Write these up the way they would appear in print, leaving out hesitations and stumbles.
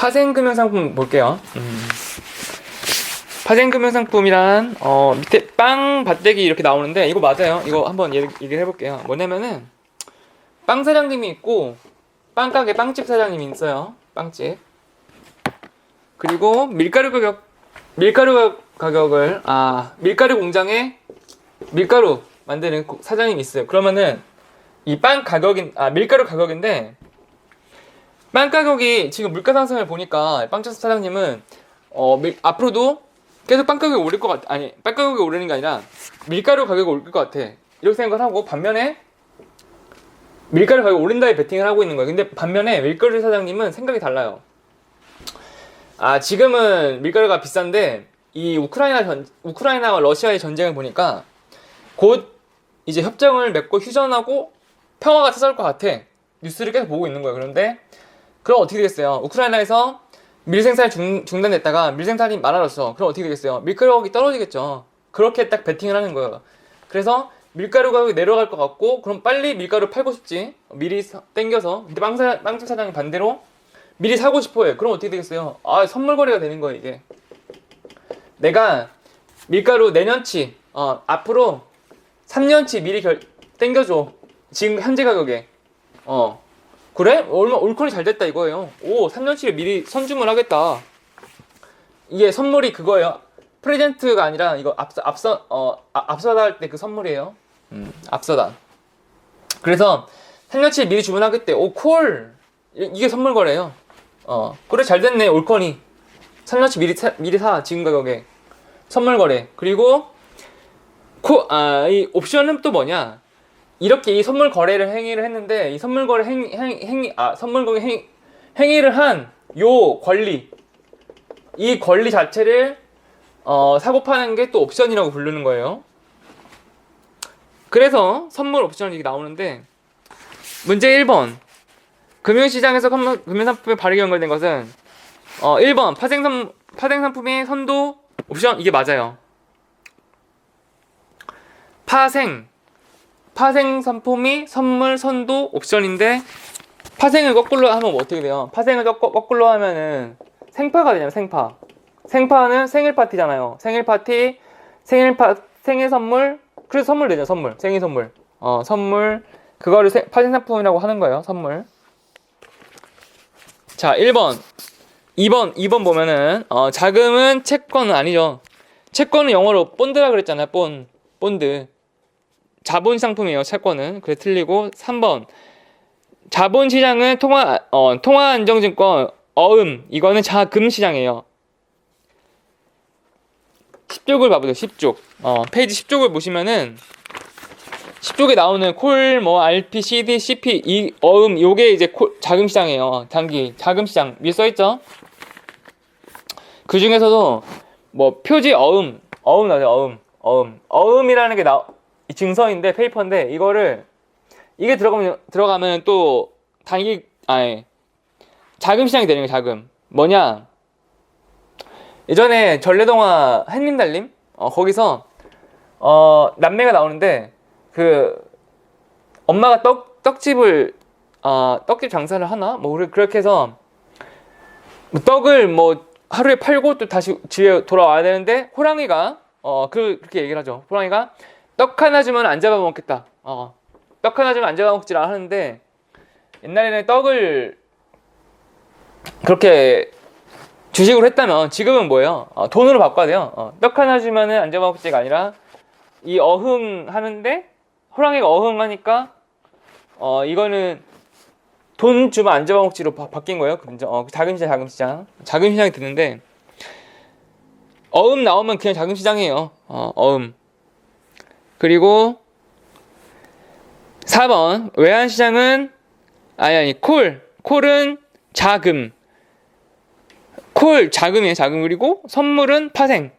파생금융상품 볼게요. 파생금융상품이란 밑에 빵 밭대기 이렇게 나오는데 이거 맞아요. 이거 한번 얘기를 해볼게요. 뭐냐면은 빵 사장님이 있고 빵가게 빵집 사장님이 있어요. 빵집. 그리고 밀가루 가격을 밀가루 공장에 밀가루 만드는 사장님이 있어요. 그러면은 이 밀가루 가격인데 빵 가격이 지금 물가 상승을 보니까 빵집 사장님은 앞으로도 계속 빵 가격이 오를 것 같아. 아니, 빵 가격이 오르는 게 아니라 밀가루 가격이 오를 것 같아. 이렇게 생각을 하고 반면에 밀가루 가격이 오른다에 베팅을 하고 있는 거예요. 근데 반면에 밀가루 사장님은 생각이 달라요. 지금은 밀가루가 비싼데 이 우크라이나와 러시아의 전쟁을 보니까 곧 이제 협정을 맺고 휴전하고 평화가 찾아올 것 같아. 뉴스를 계속 보고 있는 거예요. 그런데 그럼 어떻게 되겠어요? 우크라이나에서 밀 생산이 중단됐다가 밀 생산이 많아졌어. 그럼 어떻게 되겠어요? 밀가루 가격이 떨어지겠죠. 그렇게 딱 베팅을 하는 거예요. 그래서 밀가루 가격이 내려갈 것 같고 그럼 빨리 밀가루 팔고 싶지. 미리 땡겨서. 근데 빵집 사장이 반대로 미리 사고 싶어해. 그럼 어떻게 되겠어요? 선물 거래가 되는 거예요, 이게. 내가 밀가루 내년치, 앞으로 3년치 미리 땡겨줘. 지금 현재 가격에. 그래? 올콘이 잘 됐다 이거예요. 3년치를 미리 선주문 하겠다. 이게 선물이 그거예요. 프레젠트가 아니라 이거 앞서다 할 때 그 선물이에요. 앞서다. 그래서 3년치 미리 주문하겠대. 콜! 이게 선물 거래요. 그래 잘 됐네 올컨이 3년치 미리 사 지금 가격에 선물 거래. 그리고 이 옵션은 또 뭐냐? 이렇게 이 선물 거래를 행위를 했는데 이 선물 거래 선물 거래 행위를 한 요 권리, 이 권리 자체를 사고 파는 게 또 옵션이라고 부르는 거예요. 그래서 선물 옵션이 나오는데 문제 1번 금융시장에서 금융상품에 바르게 연결된 것은 1번 파생상품의 선도 옵션. 이게 맞아요. 파생상품이 선물 선도 옵션인데 파생을 거꾸로 하면 어떻게 돼요? 파생을 거꾸로 하면은 생파가 되잖아요. 생파는 생일 파티잖아요. 생일 파티, 생일 선물. 그래서 선물 되죠. 생일 선물. 선물. 그거를 파생상품이라고 하는 거예요. 선물. 자, 1번. 2번 보면은, 자금은 채권은 아니죠. 채권은 영어로 본드라 그랬잖아요. 본드. 자본 상품이에요. 채권은. 그래 틀리고. 3번. 자본시장은 통화안정증권, 이거는 자금시장이에요. 10쪽을 봐보세요. 10쪽. 페이지 10쪽을 보시면은, 10쪽에 나오는 콜, RP, CD, CP, 요게 이제 자금시장이에요. 자금시장. 위에 써있죠? 그 중에서도, 표지 나오죠, 어음이라는 게 증서인데, 페이퍼인데, 이게 들어가면 또, 자금시장이 되는 거예요, 자금. 뭐냐? 예전에 전래동화 햇님달님? 거기서, 남매가 나오는데, 엄마가 떡집 장사를 하나? 그렇게 해서, 떡을 하루에 팔고 또 다시 집에 돌아와야 되는데, 호랑이가, 그렇게 얘기를 하죠. 호랑이가, 떡 하나 주면 안 잡아먹겠다. 떡 하나 주면 안 잡아먹지라 하는데, 옛날에는 떡을 그렇게 주식으로 했다면, 지금은 뭐예요? 돈으로 바꿔야 돼요. 떡 하나 주면은 안 잡아먹지가 아니라, 이 하는데, 호랑이가 어흥하니까 이거는 돈 주면 안 잡아먹지로 바뀐 거예요. 자금시장이 되는데 나오면 그냥 자금시장이에요. 그리고 4번 외환시장은 콜은 자금이에요. 자금. 그리고 선물은 파생.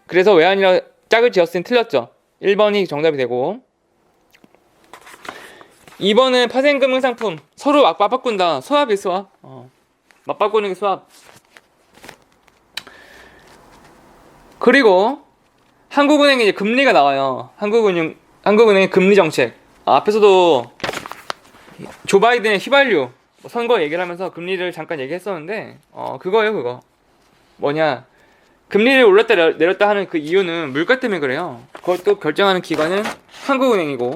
그래서 외환이라 짝을 지었으니 틀렸죠. 1번이 정답이 되고 2번은 파생금융상품. 서로 맞바꾼다. 수합이 수합. 맞바꾸는 게 수합. 그리고 한국은행이 이제 금리가 나와요. 한국은행의 금리 정책. 앞에서도 조 바이든의 휘발유 선거 얘기를 하면서 금리를 잠깐 얘기했었는데 그거예요. 그거 뭐냐, 금리를 올렸다 내렸다 하는 그 이유는 물가 때문에 그래요. 그것도 결정하는 기관은 한국은행이고,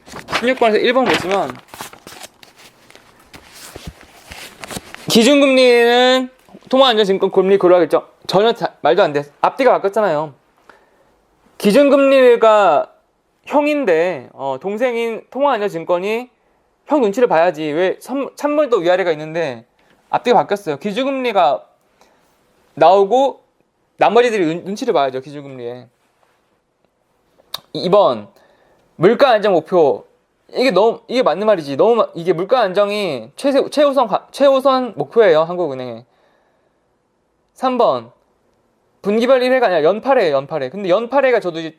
16번에서 1번 보시면 기준금리는 통화안전증권 금리 고려 결정 전혀 말도 안 돼. 앞뒤가 바뀌었잖아요. 기준금리가 형인데 동생인 통화안전증권이 형 눈치를 봐야지. 왜 찬물도 위아래가 있는데 앞뒤가 바뀌었어요. 기준금리가 나오고 나머지들이 눈치를 봐야죠. 기준금리에. 2번 물가 안정 목표. 이게 맞는 말이지. 이게 물가 안정이 최우선 목표예요. 한국은행에. 3번 분기별 1회가 아니라 연파래예요. 연파래. 근데 연파래가 저도 이제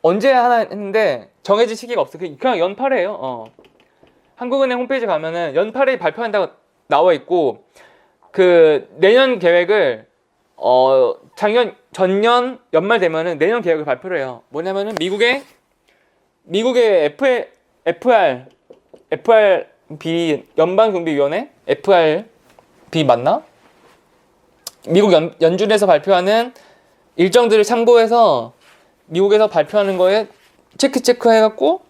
언제 하나 했는데 정해진 시기가 없어요. 그냥 연파래예요. 한국은행 홈페이지 가면은 연파래 발표한다고 나와 있고, 그 내년 계획을 전년 연말 되면은 내년 계획을 발표를 해요. 뭐냐면은 미국의 FRB 연방준비위원회 FRB 맞나? 미국 연준에서 발표하는 일정들을 참고해서 미국에서 발표하는 거에 체크 해갖고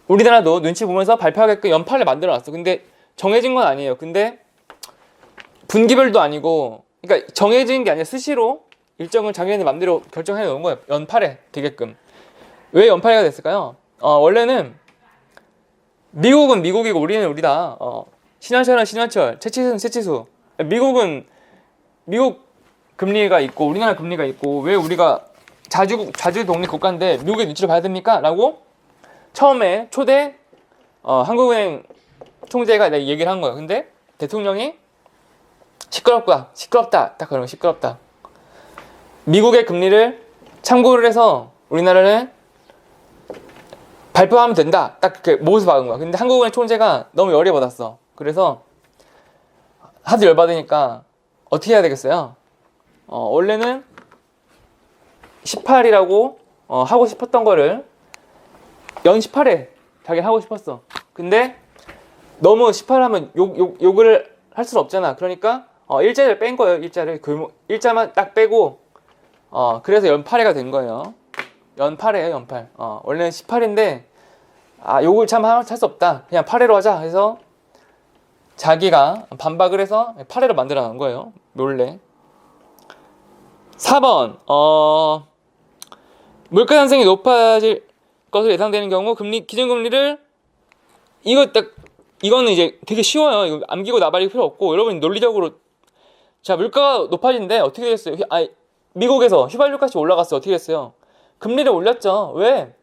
우리나라도 눈치 보면서 발표하게끔 연파를 만들어놨어. 근데 정해진 건 아니에요. 근데 분기별도 아니고, 그러니까 정해진 게 아니라 스시로 일정을 자기네 맘대로 결정해 놓은 거예요. 연파래 되게끔. 왜 연파래가 됐을까요? 원래는 미국은 미국이고 우리는 우리다. 신한철은 신한철, 채치수는 채치수. 미국 금리가 있고 우리나라 금리가 있고 왜 우리가 자주 독립 국가인데 미국의 눈치를 봐야 됩니까? 라고 처음에 초대 한국은행 총재가 얘기를 한 거예요. 근데 대통령이 시끄럽다 딱 그러면 시끄럽다. 미국의 금리를 참고를 해서 우리나라는 발표하면 된다. 딱 그렇게 못을 박은 거야. 근데 한국은행 총재가 너무 열이 받았어. 그래서 하도 열받으니까 어떻게 해야 되겠어요? 원래는 18이라고 하고 싶었던 거를 연 18에 자기 하고 싶었어. 근데 너무 18 하면 욕을 할 수는 없잖아. 그러니까 일자를 뺀 거예요. 일자만 딱 빼고 그래서 연 8회가 된 거예요. 연 8회예요. 연 8. 원래는 18인데 욕을 참 할 수 없다. 그냥 8회로 하자 해서 자기가 반박을 해서 8회로 만들어 놓은 거예요. 몰래. 4번 물가 상승이 높아질 것으로 예상되는 경우 기준금리를 이거는 이제 되게 쉬워요. 이거 암기고 나발이 필요 없고 여러분이 논리적으로 자 물가가 높아진데 어떻게 됐어요? 미국에서 휘발유값이 올라갔어. 어떻게 됐어요? 금리를 올렸죠. 왜?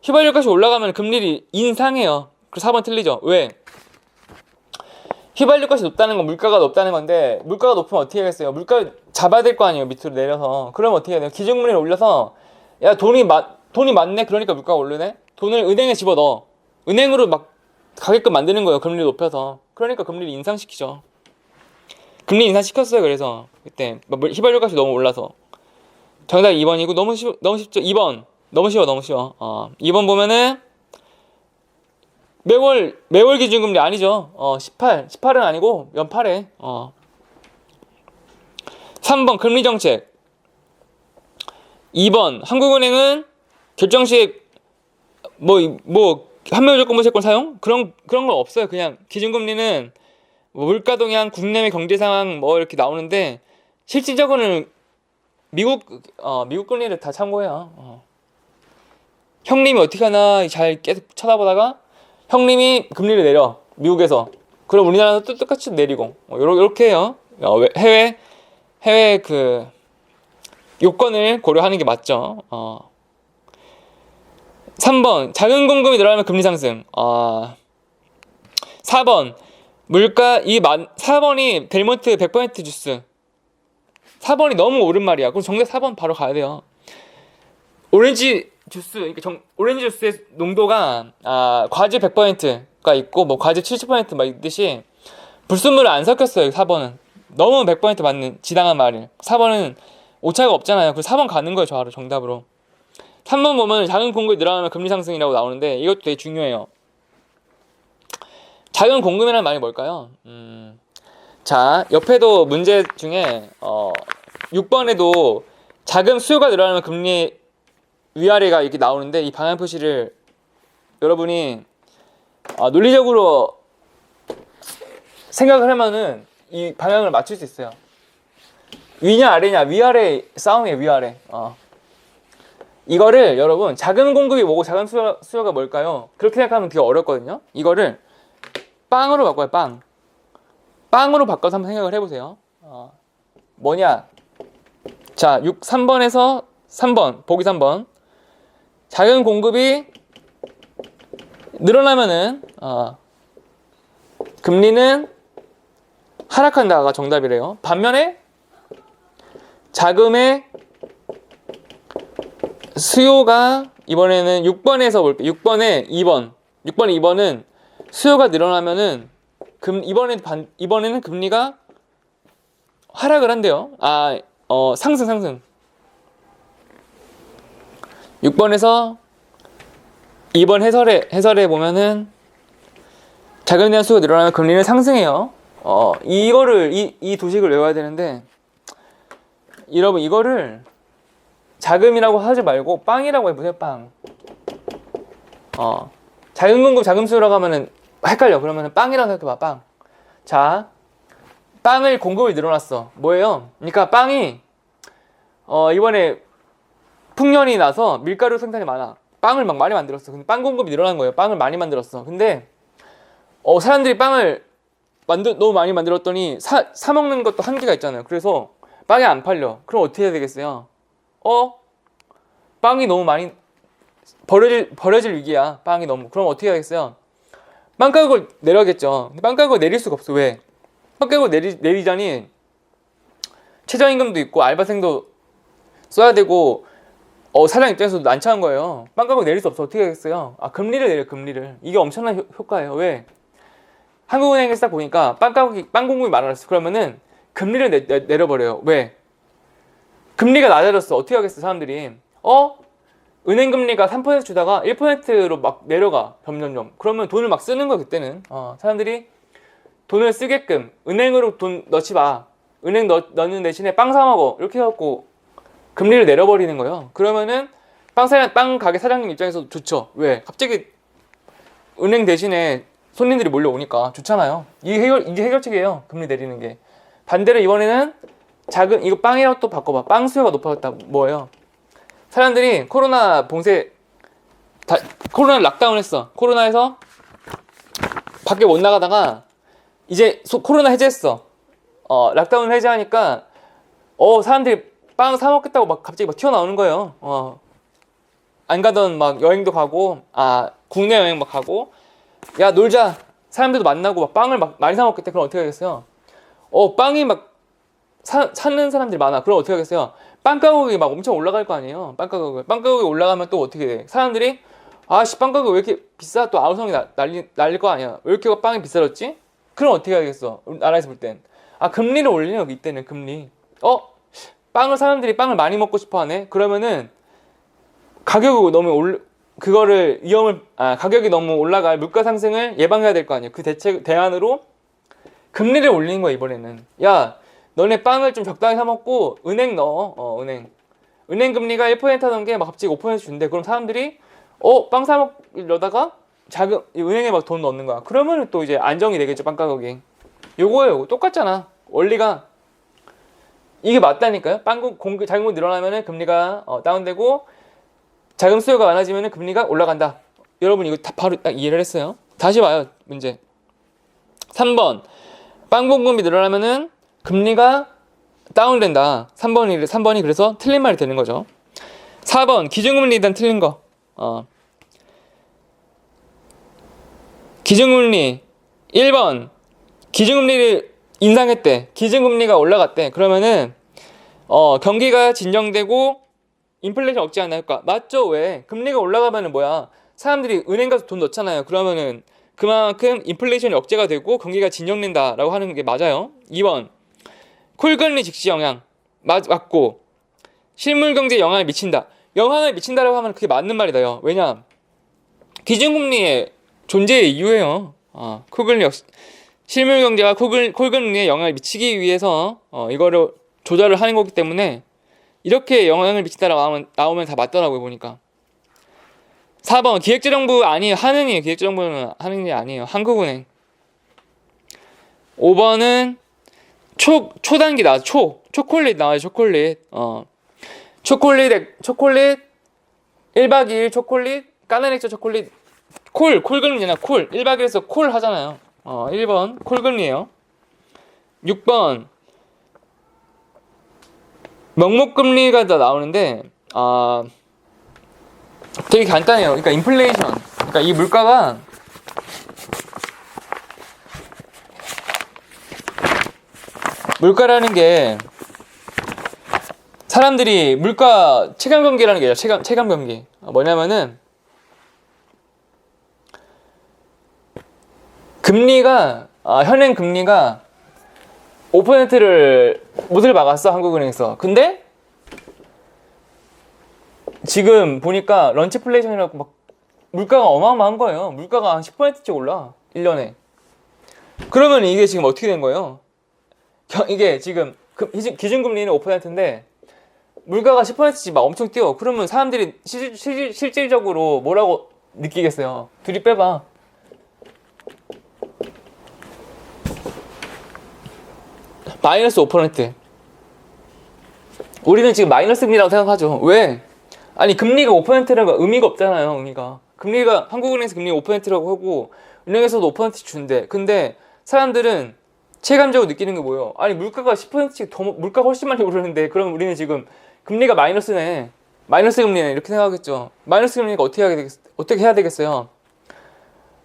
휘발유값이 올라가면 금리를 인상해요. 그래서 4번 틀리죠. 왜? 휘발유값이 높다는 건 물가가 높다는 건데 물가가 높으면 어떻게 하겠어요? 물가 잡아야 될 거 아니에요. 밑으로 내려서. 그럼 어떻게 해야 돼요? 기준금리를 올려서 야 돈이 많네. 그러니까 물가가 오르네. 돈을 은행에 집어넣어. 은행으로 막 가게끔 만드는 거예요. 금리를 높여서. 그러니까 금리를 인상시키죠. 금리 인상시켰어요. 그래서 그때 휘발유값이 너무 올라서. 정답 2번이고 너무 쉽죠. 2번 너무 쉬워. 2번 보면은 매월 기준금리 아니죠. 18은 아니고 연팔에. 3번 금리정책. 2번 한국은행은 결정식 한명조건부 채권 사용? 그런 건 없어요. 그냥 기준금리는 물가 동향, 국내외 경제 상황 이렇게 나오는데 실질적으로는 미국 금리를 다 참고해요. 형님이 어떻게 하나 잘 계속 쳐다보다가 형님이 금리를 내려 미국에서. 그럼 우리나라도 똑같이 내리고 요렇게 해요. 해외 그 요건을 고려하는 게 맞죠. 3번 자금 공급이 늘어나면 금리 상승. 4번 4번이 델몬트 100% 주스. 4번이 너무 옳은 말이야. 그럼 정답 4번 바로 가야 돼요. 오렌지 주스, 오렌지 주스의 농도가 과즙 100%가 있고 과즙 70% 막 있듯이 불순물을 안 섞였어요. 4번은 너무 100% 맞는 지당한 말이에요. 4번은 오차가 없잖아요. 그래서 4번 가는 거예요. 바로 정답으로. 3번 보면 자금 공급이 늘어나면 금리 상승이라고 나오는데 이것도 되게 중요해요. 자금 공급이라는 말이 뭘까요? 자, 옆에도 문제 중에 6번에도 자금 수요가 늘어나면 금리 위아래가 이렇게 나오는데 이 방향 표시를 여러분이 논리적으로 생각을 하면은 이 방향을 맞출 수 있어요. 위냐 아래냐, 위아래 싸움이에요. 위아래. 이거를 여러분 자금 공급이 뭐고 자금 수요가 뭘까요? 그렇게 생각하면 되게 어렵거든요. 이거를 빵으로 바꿔요. 빵으로 바꿔서 한번 생각을 해보세요. 뭐냐? 자, 3번에서 3번 보기 3번 자금 공급이 늘어나면은 금리는 하락한다가 정답이래요. 반면에 자금의 수요가 이번에는 6번에서 볼게요. 6번에 2번은 수요가 늘어나면은 이번에는 금리가 하락을 한대요. 상승. 6번에서 2번 해설에 보면은 자금에 대한 수요가 늘어나면 금리는 상승해요. 이 도식을 외워야 되는데 여러분 이거를 자금이라고 하지 말고 빵이라고 해보세요. 빵. 자금 공급 자금 수요라고 하면은 헷갈려. 그러면은 빵이라고 생각해봐. 빵. 자, 빵을 공급이 늘어났어. 뭐예요? 그러니까 빵이 이번에 풍년이 나서 밀가루 생산이 많아. 빵을 막 많이 만들었어. 근데 빵 공급이 늘어난 거예요. 빵을 많이 만들었어. 근데 사람들이 빵을 너무 많이 만들었더니 사 먹는 것도 한계가 있잖아요. 그래서 빵이 안 팔려. 그럼 어떻게 해야 되겠어요? 빵이 너무 많이 버려질 위기야. 빵이 너무. 그럼 어떻게 해야겠어요? 빵 가격을 내려야겠죠. 근데 빵 가격을 내릴 수가 없어. 왜? 빵 가격을 내리자니 최저임금도 있고 알바생도 써야 되고 사장 입장에서도 난처한 거예요. 빵 가격 내릴 수 없어. 어떻게 하겠어요? 금리를 내려. 금리를. 이게 엄청난 효과예요. 왜? 한국은행에서 딱 보니까 빵 공급이 많아졌어. 그러면은 금리를 내려버려요. 왜? 금리가 낮아졌어. 어떻게 하겠어 사람들이? 은행 금리가 3% 주다가 1%로 막 내려가. 점점점. 그러면 돈을 막 쓰는 거야 그때는. 사람들이 돈을 쓰게끔 은행으로 돈 넣지 마. 은행 넣는 대신에 빵 사 먹어. 이렇게 해갖고 금리를 내려버리는 거예요. 그러면은 빵 가게 사장님 입장에서 좋죠. 왜? 갑자기 은행 대신에 손님들이 몰려오니까 좋잖아요. 이게 해결책이에요. 금리 내리는 게. 반대로 이번에는 이거 빵이라고 또 바꿔봐. 빵 수요가 높아졌다. 뭐예요? 사람들이 코로나 락다운 했어. 코로나에서 밖에 못 나가다가 이제 코로나 해제했어. 락다운 해제하니까 사람들이 빵 사 먹겠다고 막 갑자기 막 튀어나오는 거예요. 안 가던 막 여행도 가고 국내 여행 막 가고 야 놀자. 사람들도 만나고 막 빵을 막 많이 사 먹겠다. 그럼 어떻게 하겠어요? 빵이 막 사는 사람들이 많아. 그럼 어떻게 하겠어요? 빵 가격이 막 엄청 올라갈 거 아니에요. 빵 가격이 올라가면 또 어떻게 돼? 사람들이 빵 가격 왜 이렇게 비싸? 또 아우성이 날릴 거 아니야. 왜 이렇게 빵이 비싸졌지? 그럼 어떻게 하겠어? 나라에서 볼 땐. 금리를 올리네요. 이때는 금리. 사람들이 빵을 많이 먹고 싶어 하네? 그러면은 가격이 너무 가격이 너무 올라갈 물가 상승을 예방해야 될 거 아니에요. 그 대안으로 금리를 올리는 거야, 이번에는. 야, 너네 빵을 좀 적당히 사 먹고 은행 넣어. 은행 금리가 1% 하던 게 막 갑자기 5% 준대. 그럼 사람들이 빵 사 먹으려다가 은행에 막 돈 넣는 거야. 그러면 또 이제 안정이 되겠죠, 빵 가격이. 요거예요. 똑같잖아. 원리가 이게 맞다니까요. 자금 공급이 늘어나면은 금리가 다운되고 자금 수요가 많아지면은 금리가 올라간다. 여러분 이거 다 바로 딱 이해를 했어요. 다시 봐요. 문제 3번 빵 공급이 늘어나면은 금리가 다운된다. 3번이 그래서 틀린 말이 되는 거죠. 4번 기준금리 일단 틀린 거. 기준금리 1번 기준금리를 인상했대. 기준금리가 올라갔대. 그러면은 경기가 진정되고 인플레이션 억제 안 할까? 맞죠? 왜? 금리가 올라가면은 뭐야? 사람들이 은행 가서 돈 넣잖아요. 그러면은 그만큼 인플레이션이 억제가 되고 경기가 진정된다라고 하는 게 맞아요. 2번 콜금리 직시 영향 맞고 실물 경제에 영향을 미친다. 영향을 미친다라고 하면 그게 맞는 말이다요. 왜냐? 기준금리의 존재의 이유예요. 콜금리 역시 실물 경제가 콜금리에 영향을 미치기 위해서 이거를 조절을 하는 거기 때문에 이렇게 영향을 미친다라고 나오면 다 맞더라고요, 보니까. 4번 기획재정부 아니에요. 한은이에요. 기획재정부는 한은이 아니에요. 한국은행. 5번은 초단기 나와요. 초콜릿 나와요. 초콜릿. 초콜릿 1박 2일 초콜릿 까나리 액젓 초콜릿 콜금리잖아. 1박 2일에서 콜 하잖아요. 1번 콜금리에요. 6번 명목금리가 다 나오는데 되게 간단해요. 그러니까 인플레이션. 그러니까 이 물가가 물가라는 게 사람들이 물가 체감 경기라는 게 있어요. 체감 경기. 뭐냐면은 금리가 현행 금리가 5%를 못을 박았어, 한국은행에서. 근데 지금 보니까 런치플레이션이라고 막 물가가 어마어마한 거예요. 물가가 한 10%씩 올라 1년에. 그러면 이게 지금 어떻게 된 거예요? 이게 지금 기준금리는 5%인데 물가가 10%씩 막 엄청 뛰어. 그러면 사람들이 실질적으로 뭐라고 느끼겠어요? 둘이 빼봐. 마이너스 5%. 우리는 지금 마이너스 금리라고 생각하죠. 왜? 아니 금리가 5%라는 의미가 없잖아요. 의미가. 금리가 한국은행에서 금리 5%라고 하고 은행에서도 5%씩 준대. 근데 사람들은 체감적으로 느끼는 게 뭐예요? 아니 물가가 10%씩 더 물가가 훨씬 많이 오르는데 그럼 우리는 지금 금리가 마이너스네. 마이너스 금리네. 이렇게 생각하겠죠. 마이너스 금리니까 어떻게 해야 되겠어요?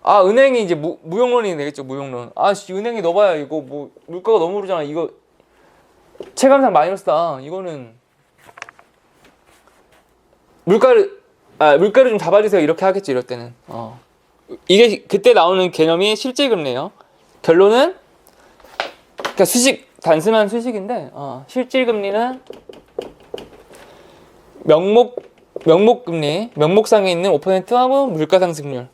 은행이 이제 무용론이 되겠죠. 무용론. 은행이 넣어봐야 이거 뭐 물가가 너무 오르잖아. 이거 체감상 마이너스다. 이거는 물가를 좀 잡아주세요. 이렇게 하겠지. 이럴 때는. 이게 그때 나오는 개념이 실질금리예요. 결론은 그러니까 단순한 수식인데 실질금리는 명목금리, 명목상에 있는 5%하고 물가상승률.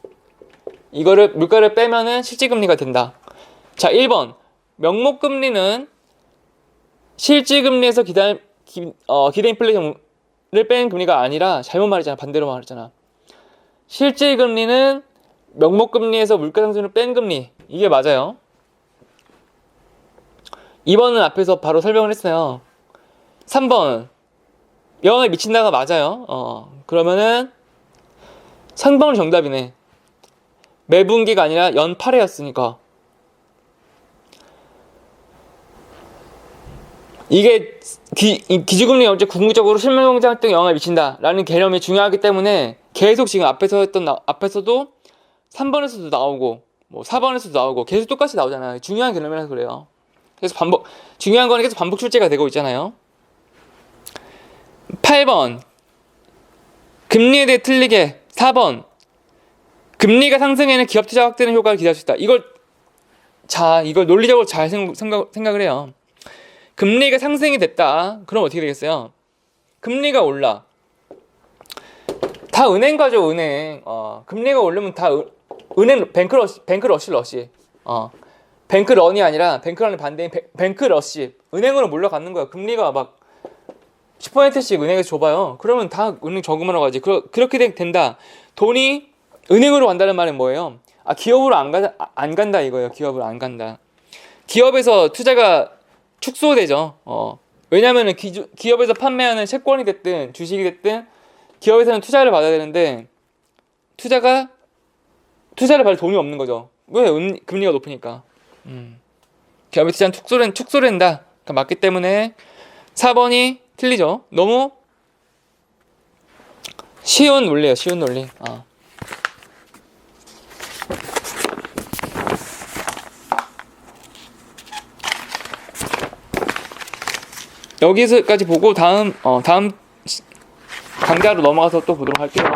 물가를 빼면은 실질금리가 된다. 자, 1번. 명목금리는 실질금리에서 기대 인플레이션을 뺀 금리가 아니라 잘못 말했잖아. 반대로 말했잖아. 실질금리는 명목금리에서 물가상승률을 뺀 금리. 이게 맞아요. 2번은 앞에서 바로 설명을 했어요. 3번. 영향을 미친다가 맞아요. 그러면은 3번은 정답이네. 매분기가 아니라 연 8회였으니까. 이게 기준금리 어째 궁극적으로 실물경제 활동에 영향을 미친다라는 개념이 중요하기 때문에 계속 지금 앞에서도 3번에서도 나오고 뭐 4번에서도 나오고 계속 똑같이 나오잖아요. 중요한 개념이라서 그래요. 그래서 중요한 거는 계속 반복 출제가 되고 있잖아요. 8번 금리에 대해 틀리게. 4번 금리가 상승에는 기업 투자 확대는 효과를 기대할 수 있다. 이걸 논리적으로 잘 생각을 해요. 금리가 상승이 됐다. 그럼 어떻게 되겠어요? 금리가 올라. 다 은행 가죠, 은행. 금리가 오르면 다 은행 뱅크러시. 뱅크런이 아니라 뱅크런의 반대인 뱅크러시. 은행으로 몰려가는 거야. 금리가 막 10%씩 은행에서 줘봐요. 그러면 다 은행 저금하러 가지. 그렇게 된다. 돈이 은행으로 간다는 말은 뭐예요? 기업으로 안 간다 이거예요. 기업으로 안 간다. 기업에서 투자가 축소되죠. 왜냐면은 기업에서 판매하는 채권이 됐든 주식이 됐든 기업에서는 투자를 받아야 되는데 투자를 받을 돈이 없는 거죠. 왜? 금리가 높으니까. 기업의 투자는 축소된다. 맞기 때문에 4번이 틀리죠. 너무 쉬운 논리예요. 쉬운 논리. 여기서까지 보고 다음 강좌로 넘어가서 또 보도록 할게요.